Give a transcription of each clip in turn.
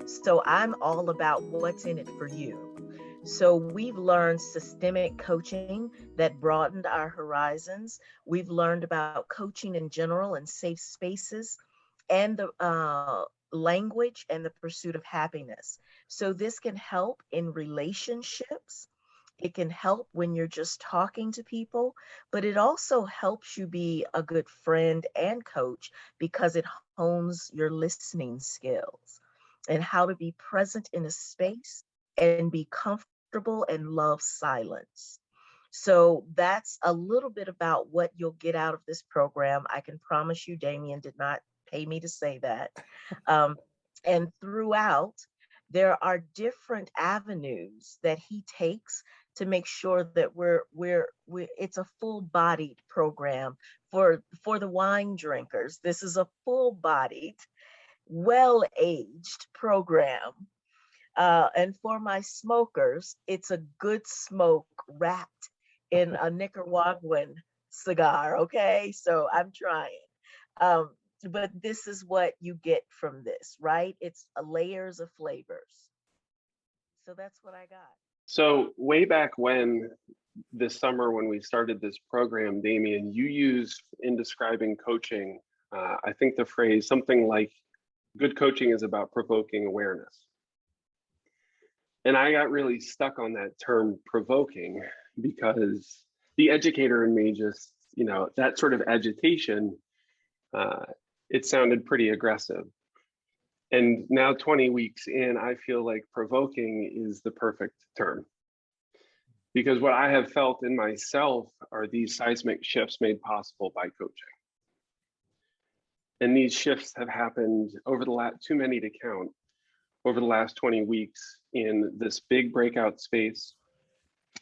So I'm all about what's in it for you. So we've learned systemic coaching that broadened our horizons. We've learned about coaching in general and safe spaces and the language and the pursuit of happiness. So this can help in relationships. It can help when you're just talking to people, but it also helps you be a good friend and coach because it hones your listening skills and how to be present in a space and be comfortable and love silence. So that's a little bit about what you'll get out of this program. I can promise you, Damian did not pay me to say that. Um, and throughout, there are different avenues that he takes to make sure that we're it's a full-bodied program for the wine drinkers. This is a full-bodied, well-aged program. And for my smokers, it's a good smoke wrapped in a Nicaraguan cigar. Okay, so I'm trying. Um, but this is what you get from this, right? It's layers of flavors. So that's what I got. So way back when, this summer when we started this program, Damian, you used in describing coaching, I think the phrase something like good coaching is about provoking awareness. And I got really stuck on that term provoking because the educator in me just, that sort of agitation, it sounded pretty aggressive. And now 20 weeks in, I feel like provoking is the perfect term. Because what I have felt in myself are these seismic shifts made possible by coaching. And these shifts have happened over the last, too many to count, over the last 20 weeks in this big breakout space,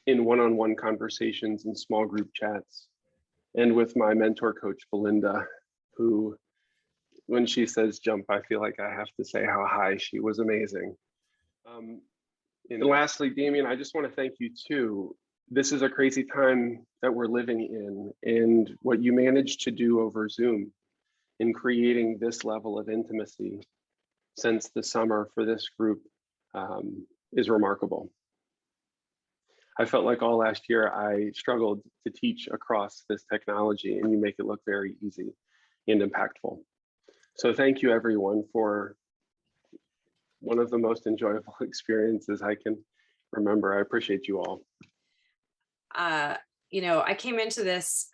in one-on-one conversations and small group chats, and with my mentor coach, Belinda, who, when she says jump, I feel like I have to say how high. She was amazing. And lastly, Damian, I just want to thank you too. This is a crazy time that we're living in, and what you managed to do over Zoom in creating this level of intimacy since the summer for this group is remarkable. I felt like all last year I struggled to teach across this technology, and you make it look very easy and impactful. So thank you everyone for one of the most enjoyable experiences I can remember. I appreciate you all. I came into this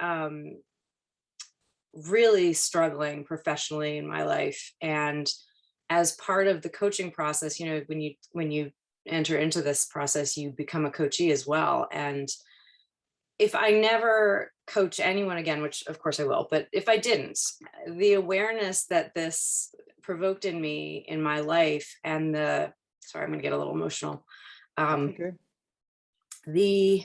really struggling professionally in my life, and as part of the coaching process, when you enter into this process, you become a coachee as well. And if I never coach anyone again, which of course I will, but if I didn't, the awareness that this provoked in me in my life, and sorry, I'm going to get a little emotional. Okay. The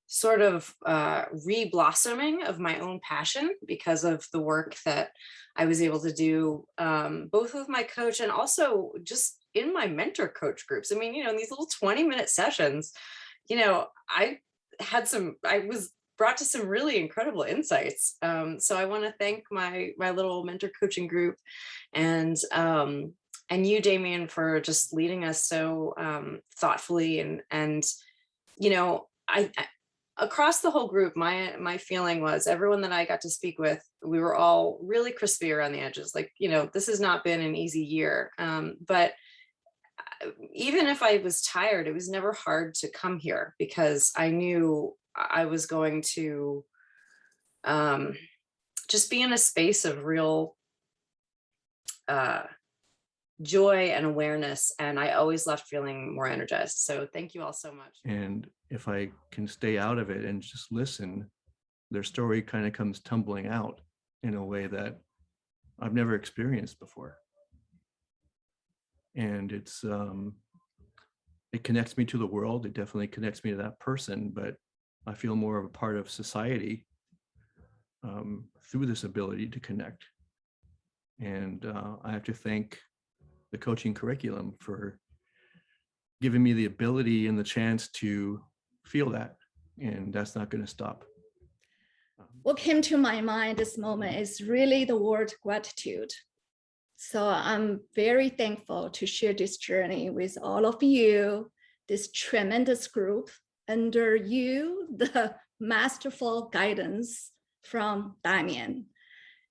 sort of re-blossoming of my own passion because of the work that I was able to do, both with my coach and also just in my mentor coach groups. I mean, in these little 20-minute sessions, I was brought to some really incredible insights. So I want to thank my little mentor coaching group and you, Damian, for just leading us so thoughtfully and I across the whole group, my feeling was everyone that I got to speak with, we were all really crispy around the edges. Like, this has not been an easy year, but even if I was tired, it was never hard to come here because I knew I was going to just be in a space of real joy and awareness. And I always left feeling more energized. So thank you all so much. And if I can stay out of it and just listen, their story kind of comes tumbling out in a way that I've never experienced before. And it connects me to the world. It definitely connects me to that person, but I feel more of a part of society through this ability to connect. And I have to thank the coaching curriculum for giving me the ability and the chance to feel that, and that's not going to stop. What came to my mind this moment is really the word gratitude. So I'm very thankful to share this journey with all of you, this tremendous group under you, the masterful guidance from Damian,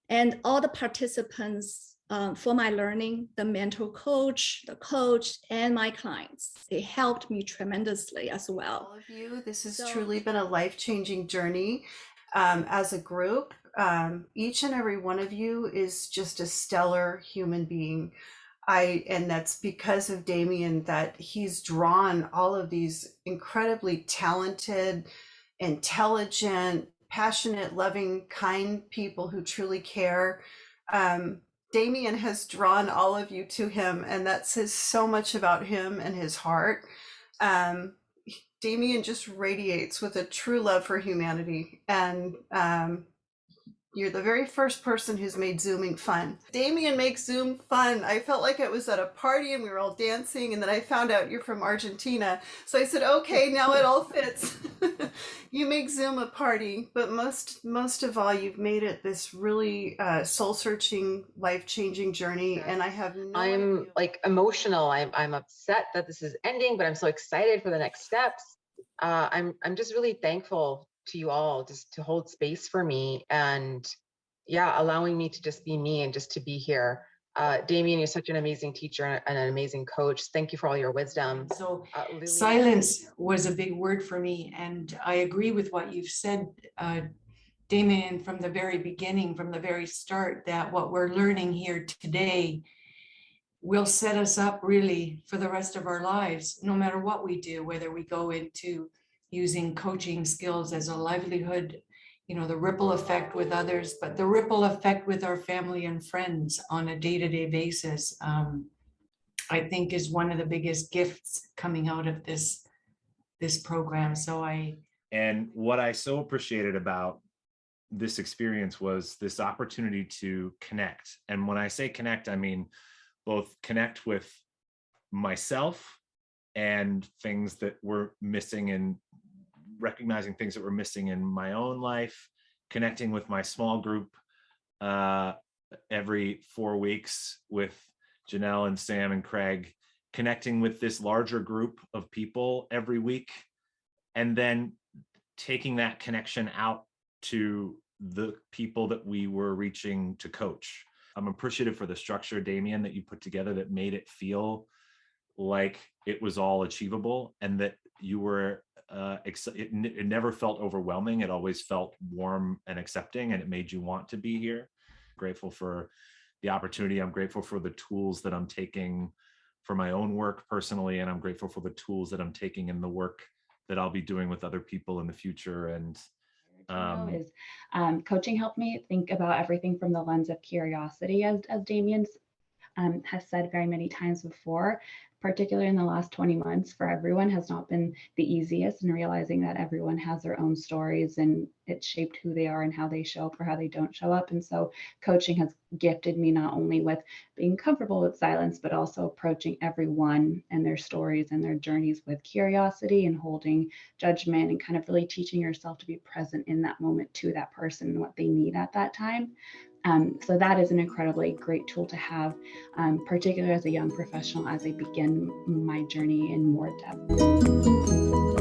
and all the participants for my learning, the mentor coach, the coach, and my clients. They helped me tremendously as well. All of you, this has truly been a life-changing journey as a group. Each and every one of you is just a stellar human being. And that's because of Damian, that he's drawn all of these incredibly talented, intelligent, passionate, loving, kind people who truly care. Damian has drawn all of you to him, and that says so much about him and his heart. Damian just radiates with a true love for humanity, and you're the very first person who's made Zooming fun. Damian makes Zoom fun. I felt like I was at a party and we were all dancing, and then I found out you're from Argentina. So I said, okay, now it all fits. You make Zoom a party, but most of all, you've made it this really soul-searching, life-changing journey. And I have no I'm like emotional. I'm upset that this is ending, but I'm so excited for the next steps. I'm just really thankful to you all just to hold space for me, and yeah, allowing me to just be me and just to be here. Damian, you're such an amazing teacher and an amazing coach. Thank you for all your wisdom. So Lily, silence was a big word for me, and I agree with what you've said, Damian, from the very beginning, from the very start, that what we're learning here today will set us up really for the rest of our lives, no matter what we do, whether we go into using coaching skills as a livelihood, you know, the ripple effect with others, but the ripple effect with our family and friends on a day-to-day basis, I think is one of the biggest gifts coming out of this program. And what I so appreciated about this experience was this opportunity to connect. And when I say connect, I mean both connect with myself and things that were missing, and recognizing things that were missing in my own life, connecting with my small group every 4 weeks with Janelle and Sam and Craig, connecting with this larger group of people every week, and then taking that connection out to the people that we were reaching to coach. I'm appreciative for the structure, Damian, that you put together that made it feel like it was all achievable, and that you were it never felt overwhelming. It always felt warm and accepting, and it made you want to be here. Grateful for the opportunity. I'm grateful for the tools that I'm taking for my own work personally, and I'm grateful for the tools that I'm taking in the work that I'll be doing with other people in the future. And coaching helped me think about everything from the lens of curiosity, as Damian has said very many times before. Particularly in the last 20 months, for everyone has not been the easiest, and realizing that everyone has their own stories, and it's shaped who they are and how they show up or how they don't show up. And so coaching has gifted me not only with being comfortable with silence, but also approaching everyone and their stories and their journeys with curiosity and holding judgment, and kind of really teaching yourself to be present in that moment to that person and what they need at that time. So that is an incredibly great tool to have, particularly as a young professional, as I begin my journey in more depth.